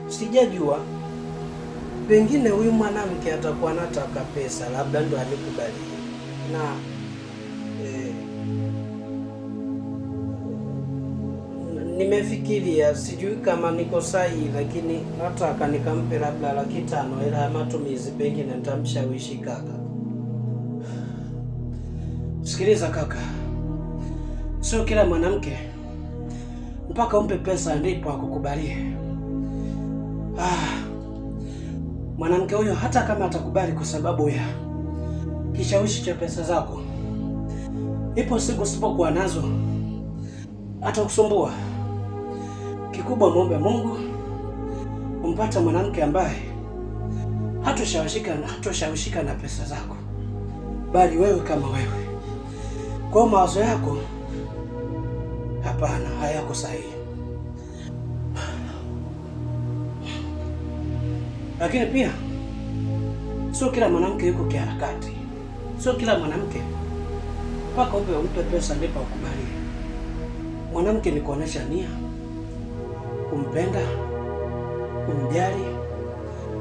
Sijajua, pengine huyu mwanamke atakuwa anataka pesa, labda ndo anikubali na nimefikiria, sijui kama niko sahihi, lakini nataka nikampe labda 500,000 hela ya matumizi, pengine nitamshawishi kaka. Sikiliza kaka, sio kila mwanamke mpaka umpe pesa ndipo akukubalie. Mwanamke huyo hata kama atakubali kwa sababu ya kishawishi cha pesa zako, ipo siku usipokuwa nazo atakusumbua. Kikubwa muombe Mungu umpata mwanamke ambaye hatoshawishika na pesa zako, bali wewe kama wewe. Kwa mawazo yako, hapana, hayako sahihi. Lakini pia sio kila mwanamke yuko kiharakati. Sio kila mwanamke mpaka umpe pesa ndipo ukubali. Mwanamke ni kuonesha nia, kumpenda, kumjali,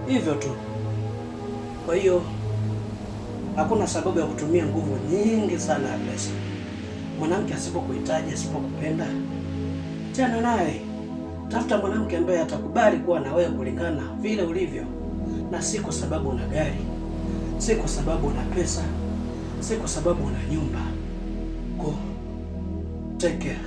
hivyo tu. Kwa hiyo hakuna sababu ya kutumia nguvu nyingi sana ya pesa. Mwanamke asipokuhitaji, asipokupenda, tena naye tafuta mwanamke ambaye atakubali kuwa na wewe kulingana vile ulivyo, na si kwa sababu una gari, si kwa sababu una pesa, si kwa sababu una nyumba. Take care.